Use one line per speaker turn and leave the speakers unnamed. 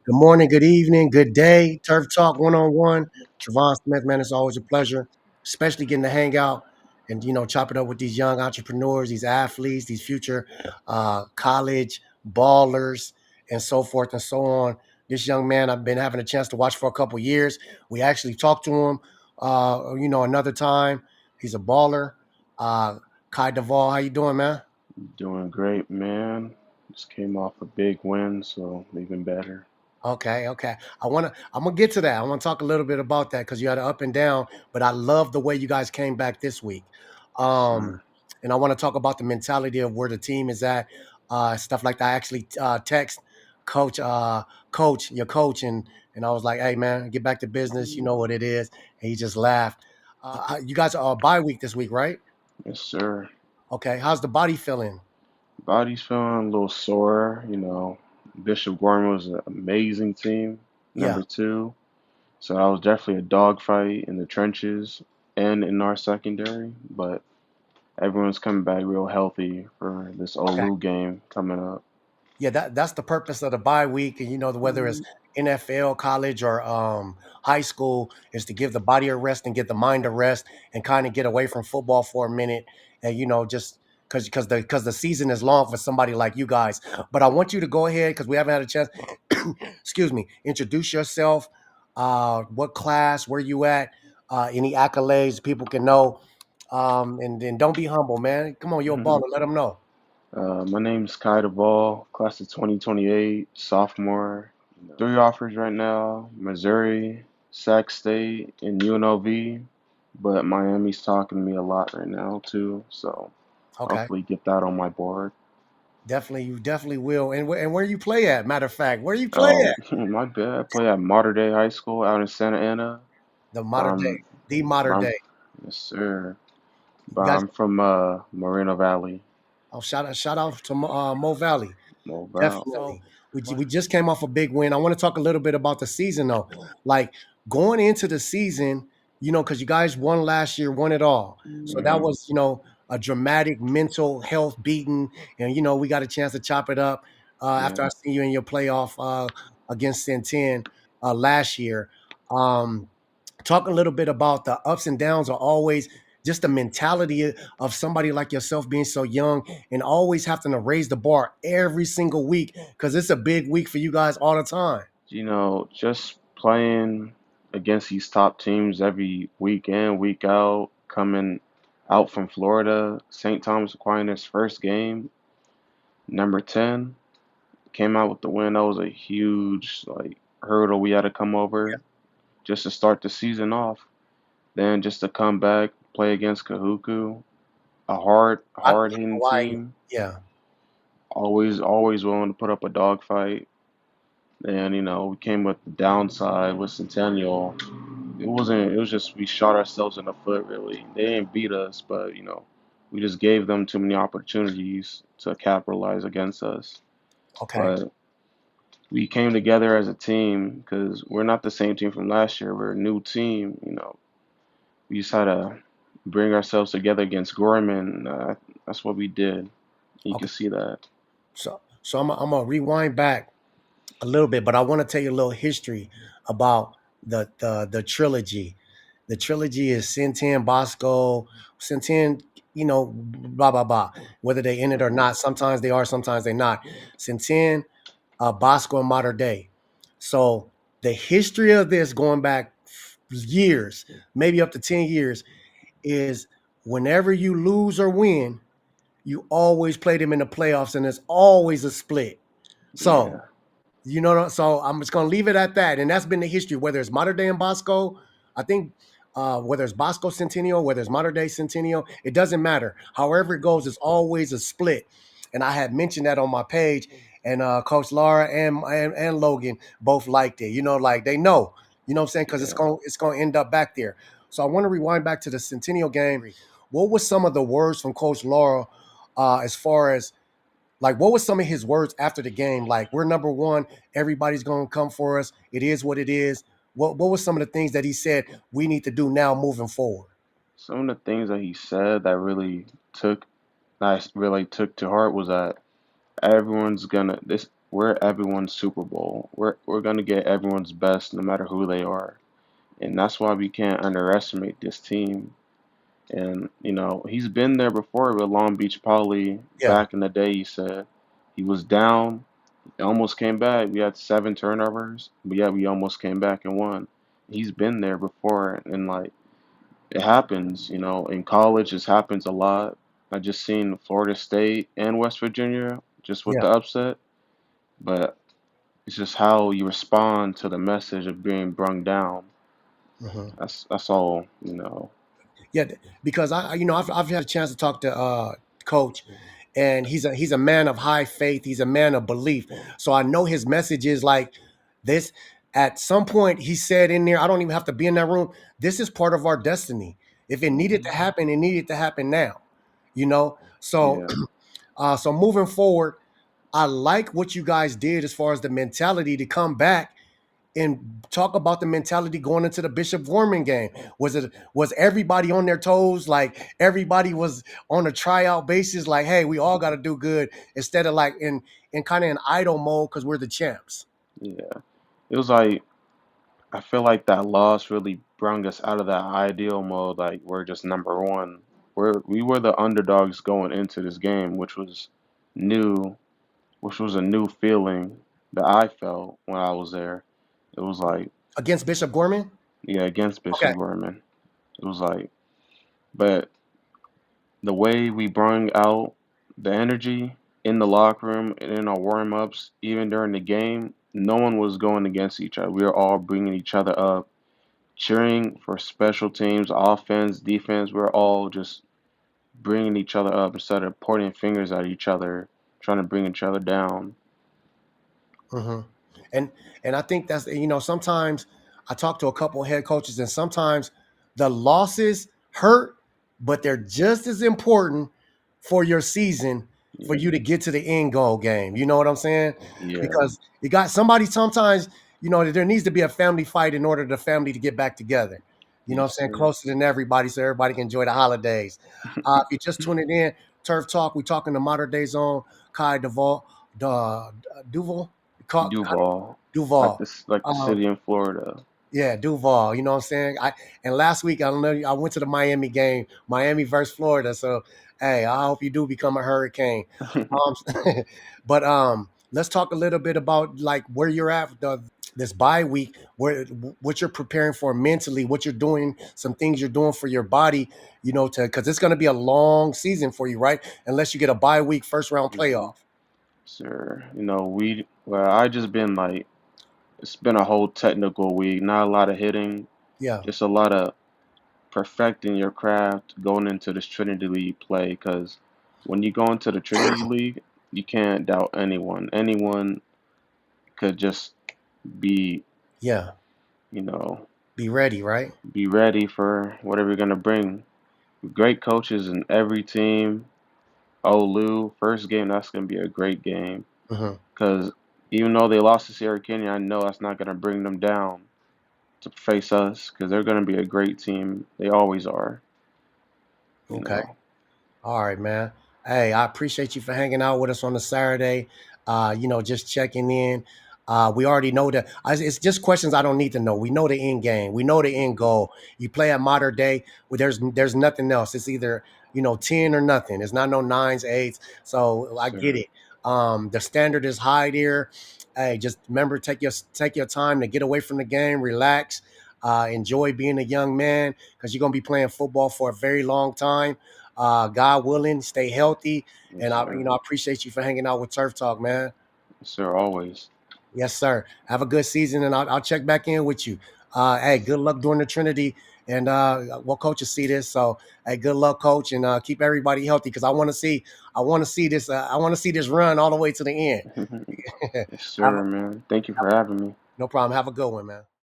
Good morning, good evening, good day. Turf Talk one-on-one. Travon Smith, man, it's always a pleasure, especially getting to hang out and chop it up with these young entrepreneurs, these athletes, these future college ballers, and so forth and so on. This young man, I've been having a chance to watch for a couple years. We actually talked to him, another time. He's a baller. Kye Duval, how you doing, man?
Doing great, man. Just came off a big win, so even better.
Okay, okay. I'm gonna get to that. I want to talk a little bit about that because you had an up and down, but I love the way you guys came back this week.
Yes,
Um,
sir.
and I want to talk about the mentality of where the team is at, stuff like that. I actually text coach, your coach, and I was like, "Hey, man, get back to business. You know what it is." And he just laughed. You guys are bye week this week, right?
Yes, sir.
Okay. How's the body feeling?
Body's feeling a little sore. Bishop Gorman was an amazing team,
Yeah.
number two. So that was definitely a dogfight in the trenches and in our secondary. But everyone's coming back real healthy for this
Okay.
OLU game coming up.
Yeah, that's the purpose of the bye week, and whether it's NFL, college, or high school, is to give the body a rest and get the mind a rest, and kind of get away from football for a minute, and just because the season is long for somebody like you guys. But I want you to go ahead because we haven't had a chance. Excuse me. Introduce yourself. What class? Where you at? Any accolades people can know. And then don't be humble, man. Come on, you're a baller. Let them know.
My name's Kye Duval, class of 2028, sophomore. Three offers right now: Missouri, Sac State, and UNLV. But Miami's talking to me a lot right now too, so
Okay.
hopefully get that on my board.
Definitely, you definitely will. And where you play at? Matter of fact, where you play
Oh,
at?
my bad. I play at Mater Dei High School out in Santa Ana,
The
but
Mater Day, the Mater
I'm
Day.
yes sir.
You
But
guys,
I'm from Moreno Valley,
oh, shout out to Mo Valley.
Mobile.
Definitely. We just came off a big win. I want to talk a little bit about the season though. Like going into the season, because you guys won last year, won it all. So that
Hmm.
was, a dramatic mental health beating. And we got a chance to chop it up after I
Yeah.
seen you in your playoff against Centen last year. Um, Talk a little bit about the ups and downs are always just the mentality of somebody like yourself being so young and always having to raise the bar every single week because it's a big week for you guys all the time.
Just playing against these top teams every week in, week out, coming out from Florida, St. Thomas Aquinas' first game, number 10, came out with the win. That was a huge hurdle we had to come over just to start the season off. Then just to come back, play against Kahuku, a hard hitting
Hawaii,
team,
yeah.
always willing to put up a dogfight. And we came with the downside with Centennial. It was just we shot ourselves in the foot really. They didn't beat us, but we just gave them too many opportunities to capitalize against us.
Okay.
But we came together as a team because we're not the same team from last year. We're a new team. We just had to bring ourselves together against Gorman. That's what we did. You can
Okay.
see that.
So I'm gonna rewind back a little bit, but I want to tell you a little history about the trilogy. The trilogy is Sintin, Bosco, Sintin, blah blah blah. Whether they in it or
Hmm.
not, sometimes they are, sometimes they're not. Sintin, Bosco, and Mater Dei. So the history of this going back years, maybe up to 10 years, is whenever you lose or win, you always play them in the playoffs, and there's always a split. So
Yeah.
so I'm just gonna leave it at that. And that's been the history, whether it's Mater Dei and Bosco, I think whether it's Bosco Centennial, whether it's Mater Dei Centennial, it doesn't matter. However it goes, it's always a split. And I had mentioned that on my page, and Coach Laura and Logan both liked it. Like they know, what I'm saying, because
Yeah.
it's gonna end up back there. So I want to rewind back to the Centennial game. What was some of the words from Coach Laura as far as like, what was some of his words after the game? Like, we're number one. Everybody's going to come for us. It is what it is. What was some of the things that he said we need to do now moving forward?
Some of the things that he said that I really took to heart was that everyone's gonna this we're everyone's Super Bowl. We're gonna get everyone's best no matter who they are. And that's why we can't underestimate this team. And, he's been there before with Long Beach Poly
Yeah.
back in the day, he said. He was down, almost came back. We had 7 turnovers, but yeah, we almost came back and won. He's been there before, and like it happens, in college, this happens a lot. I just seen Florida State and West Virginia just with
Yeah.
the upset, but it's just how you respond to the message of being brung down.
Mhm.
That's all.
Yeah, because I've had a chance to talk to coach, and he's a man of high faith. He's a man of belief. So I know his message is like this. At some point, he said in there, I don't even have to be in that room. This is part of our destiny. If it needed to
Mhm.
happen, it needed to happen now. You know. So
Yeah,
so moving forward, I like what you guys did as far as the mentality to come back and talk about the mentality going into the Bishop Gorman game. Was everybody on their toes? Like everybody was on a tryout basis, like, hey, we all gotta do good instead of like in kind of an idle mode because we're the champs.
yeah. It was like I feel like that loss really brung us out of that ideal mode. Like we're just number one. We were the underdogs going into this game, new, which was a new feeling that I felt when I was there. It was like,
Against Bishop Gorman?
yeah, against
Okay.
Bishop Gorman. It was like, but the way we brung out the energy in the locker room and in our warm ups, even during the game, no one was going against each other. We were all bringing each other up, cheering for special teams, offense, defense. We're all just bringing each other up instead of pointing fingers at each other, trying to bring each other down.
hmm And I think that's sometimes I talk to a couple of head coaches and sometimes the losses hurt, but they're just as important for your season for
Yeah,
you to get to the end goal game. You know what I'm saying?
yeah,
Because you got somebody sometimes, there needs to be a family fight in order for the family to get back together. You know what I'm
yes,
saying?
sir.
Closer than everybody so everybody can enjoy the holidays. If you just tuning in, Turf Talk, we talking to Mater Dei zone, Kye Duval, Duval.
Duval, like
Duval.
this, like the
Um,
city in Florida.
yeah, Duval. You know what I'm saying? And last week I don't know. I went to the Miami game, Miami versus Florida. So hey, I hope you do become a hurricane. Um, but let's talk a little bit about like where you're at with this bye week, what you're preparing for mentally, what you're doing, some things you're doing for your body. To because it's going to be a long season for you, right? Unless you get a bye week first round
Hmm.
playoff.
Sir, I just been like, it's been a whole technical week, not a lot of hitting,
Yeah.
just a lot of perfecting your craft going into this Trinity League play. Because when you go into the Trinity League, you can't doubt anyone. Anyone could just be,
Yeah.
you know,
Be ready, right?
be ready for whatever you're gonna bring. Great coaches in every team. Olu, first game, that's gonna be a great game.
hmm
Because even though they lost to Sierra Canyon, I know that's not gonna bring them down to face us. Because they're gonna be a great team. They always are. You
Okay.
know.
All right, man. Hey, I appreciate you for hanging out with us on the Saturday. Just checking in. We already know that it's just questions I don't need to know. We know the end game. We know the end
Mhm.
goal. You play at Mater Dei, well, there's nothing else. It's either 10 or nothing. It's not no nines, eights. So I get
Sure.
it. The standard is high there. Hey, just remember take your time to get away from the game, relax, enjoy being a young man because you're gonna be playing football for a very long time. God willing, stay healthy.
Yes,
And
sir.
I appreciate you for hanging out with Turf Talk, man.
Yes, sir. Always.
Yes, sir. Have a good season, and I'll check back in with you. Hey, good luck during the Trinity, and well, coaches see this, so hey, good luck, coach, and keep everybody healthy because I want to see this, I want to see this run all the way to the end.
Yes,
Have
sir, man. Thank you for having me.
no problem. Have a good one, man.